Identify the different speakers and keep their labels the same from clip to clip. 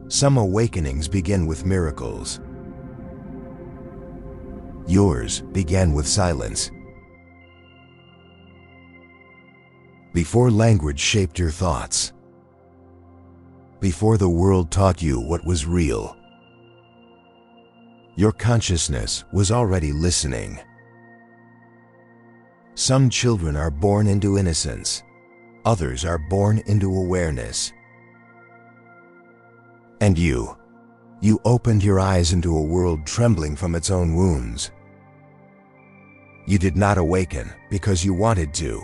Speaker 1: Some awakenings begin with miracles. Yours began with silence. Before language shaped your thoughts. Before the world taught you what was real. Your consciousness was already listening. Some children are born into innocence. Others are born into awareness. And you opened your eyes into a world trembling from its own wounds. You did not awaken because you wanted to.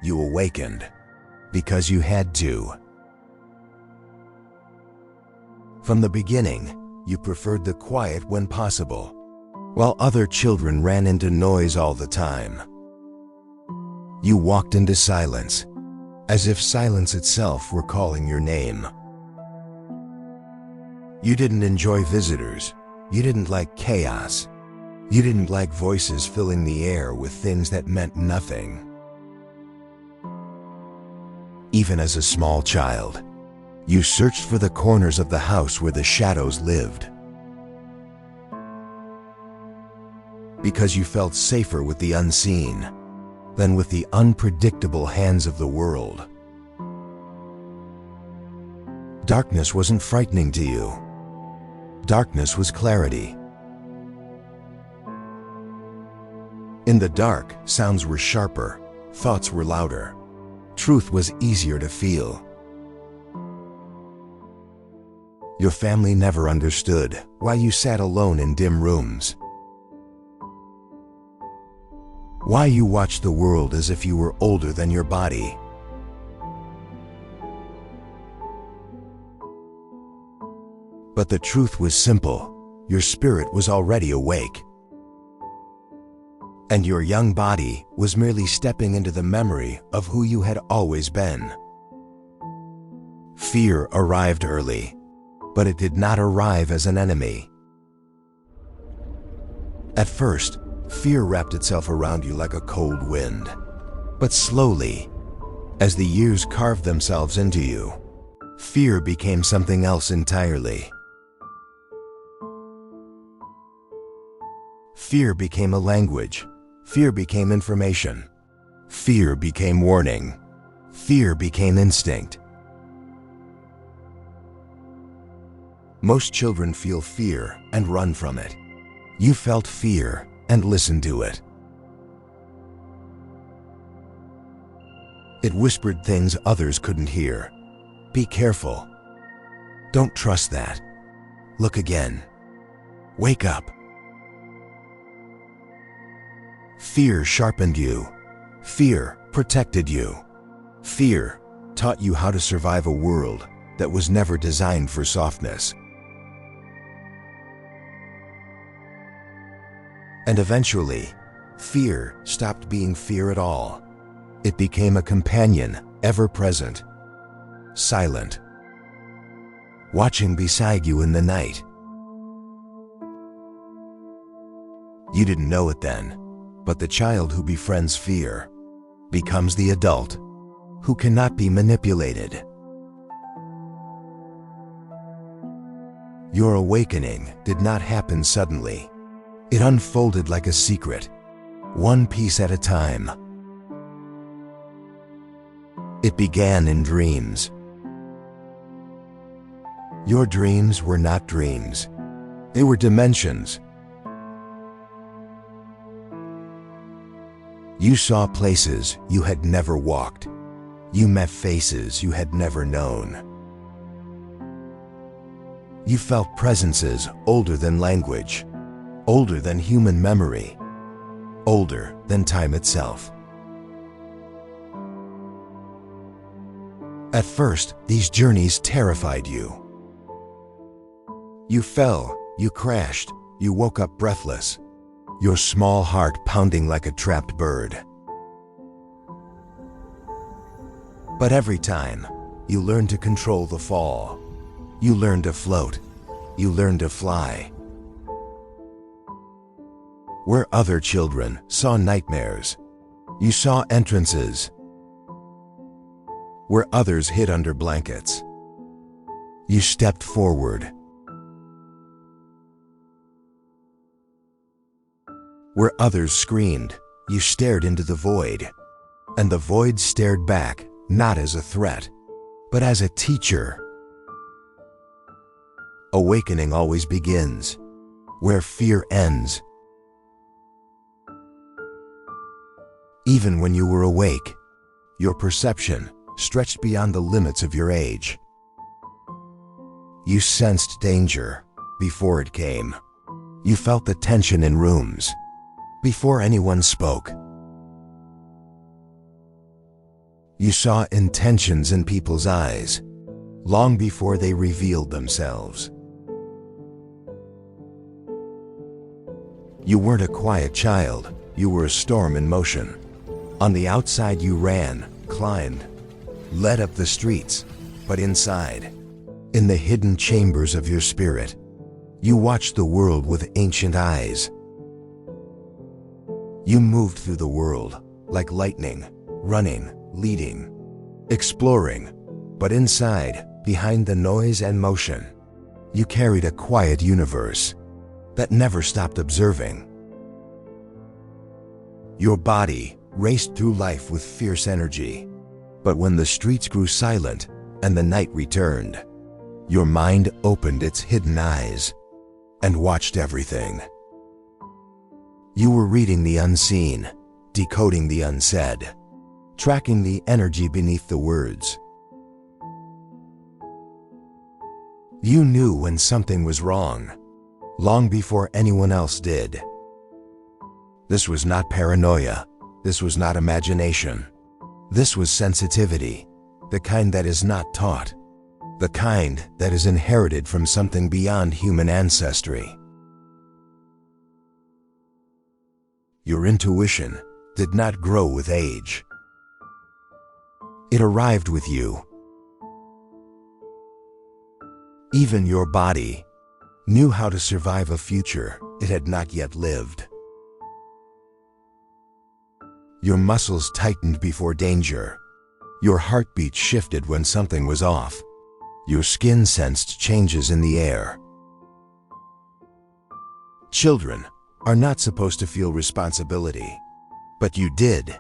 Speaker 1: You awakened because you had to. From the beginning, you preferred the quiet when possible, while other children ran into noise all the time. You walked into silence, as if silence itself were calling your name. You didn't enjoy visitors. You didn't like chaos. You didn't like voices filling the air with things that meant nothing. Even as a small child, you searched for the corners of the house where the shadows lived. Because you felt safer with the unseen than with the unpredictable hands of the world. Darkness wasn't frightening to you. Darkness was clarity. In the dark, sounds were sharper, thoughts were louder, truth was easier to feel. Your family never understood why you sat alone in dim rooms. Why you watched the world as if you were older than your body. But the truth was simple. Your spirit was already awake. And your young body was merely stepping into the memory of who you had always been. Fear arrived early, but it did not arrive as an enemy. At first, fear wrapped itself around you like a cold wind. But slowly, as the years carved themselves into you, fear became something else entirely. Fear became a language. Fear became information. Fear became warning. Fear became instinct. Most children feel fear and run from it. You felt fear and listened to it. It whispered things others couldn't hear. Be careful. Don't trust that. Look again. Wake up. Fear sharpened you. Fear protected you. Fear taught you how to survive a world that was never designed for softness. And eventually, fear stopped being fear at all. It became a companion, ever present, silent, watching beside you in the night. You didn't know it then, but the child who befriends fear becomes the adult who cannot be manipulated. Your awakening did not happen suddenly. It unfolded like a secret, one piece at a time. It began in dreams. Your dreams were not dreams. They were dimensions. You saw places you had never walked. You met faces you had never known. You felt presences older than language, older than human memory, older than time itself. At first, these journeys terrified you. You fell, you crashed, you woke up breathless, your small heart pounding like a trapped bird. But every time, you learned to control the fall. You learned to float. You learned to fly. Where other children saw nightmares, you saw entrances. Where others hid under blankets, You stepped forward. Where others screamed, you stared into the void. And the void stared back, not as a threat, but as a teacher. Awakening always begins where fear ends. Even when you were awake, your perception stretched beyond the limits of your age. You sensed danger before it came. You felt the tension in rooms before anyone spoke. You saw intentions in people's eyes long before they revealed themselves. You weren't a quiet child, you were a storm in motion. On the outside you ran, climbed, led up the streets, but inside, in the hidden chambers of your spirit, you watched the world with ancient eyes. You moved through the world like lightning, running, leading, exploring, but inside, behind the noise and motion, you carried a quiet universe that never stopped observing. Your body raced through life with fierce energy, but when the streets grew silent and the night returned, your mind opened its hidden eyes and watched everything. You were reading the unseen, decoding the unsaid, tracking the energy beneath the words. You knew when something was wrong, long before anyone else did. This was not paranoia. This was not imagination. This was sensitivity, the kind that is not taught, the kind that is inherited from something beyond human ancestry. Your intuition did not grow with age. It arrived with you. Even your body knew how to survive a future it had not yet lived. Your muscles tightened before danger. Your heartbeat shifted when something was off. Your skin sensed changes in the air. Children are not supposed to feel responsibility, but you did.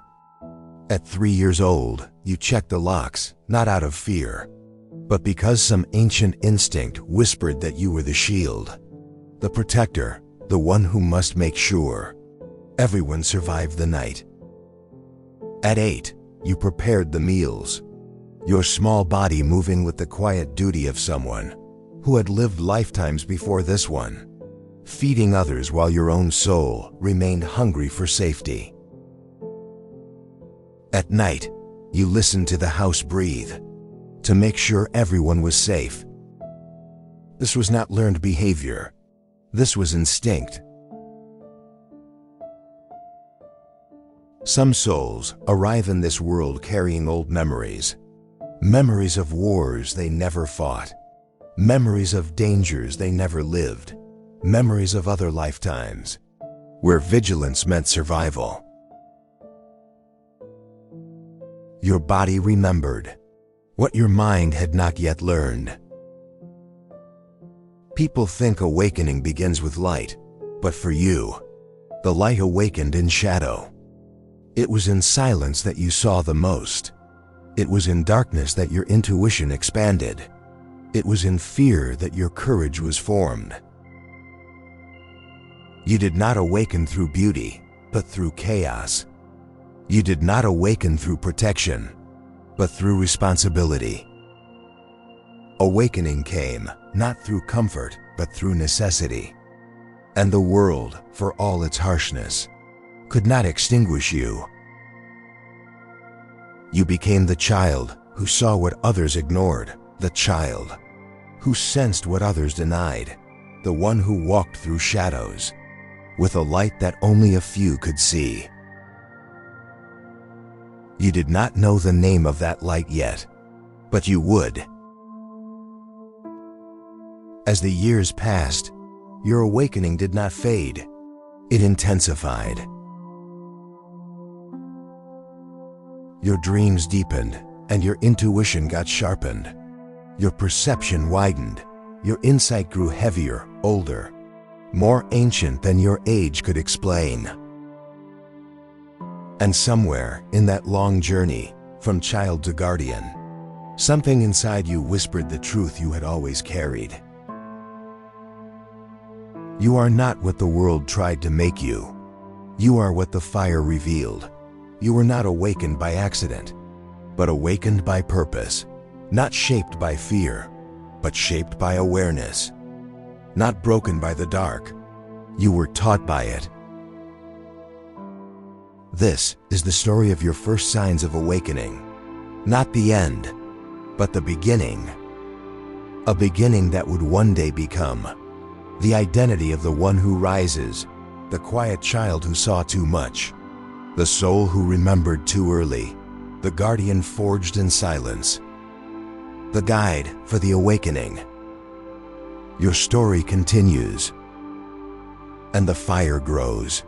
Speaker 1: At 3 years old, you checked the locks, not out of fear, but because some ancient instinct whispered that you were the shield, the protector, the one who must make sure everyone survived the night. At 8, you prepared the meals, your small body moving with the quiet duty of someone who had lived lifetimes before this one, feeding others while your own soul remained hungry for safety. At night, you listened to the house breathe, to make sure everyone was safe. This was not learned behavior. This was instinct. Some souls arrive in this world carrying old memories. Memories of wars they never fought. Memories of dangers they never lived. Memories of other lifetimes, where vigilance meant survival. Your body remembered what your mind had not yet learned. People think awakening begins with light, but for you, the light awakened in shadow. It was in silence that you saw the most. It was in darkness that your intuition expanded. It was in fear that your courage was formed. You did not awaken through beauty, but through chaos. You did not awaken through protection, but through responsibility. Awakening came not through comfort, but through necessity. And the world, for all its harshness, could not extinguish you. You became the child who saw what others ignored, the child who sensed what others denied, the one who walked through shadows with a light that only a few could see. You did not know the name of that light yet, but you would. As the years passed, your awakening did not fade. It intensified. Your dreams deepened and your intuition got sharpened. Your perception widened. Your insight grew heavier, older, more ancient than your age could explain. And somewhere in that long journey, from child to guardian, something inside you whispered the truth you had always carried. You are not what the world tried to make you. You are what the fire revealed. You were not awakened by accident, but awakened by purpose. Not shaped by fear, but shaped by awareness. Not broken by the dark. You were taught by it. This is the story of your first signs of awakening. Not the end, but the beginning. A beginning that would one day become the identity of the one who rises, the quiet child who saw too much, the soul who remembered too early, the guardian forged in silence, the guide for the awakening. Your story continues, and the fire grows.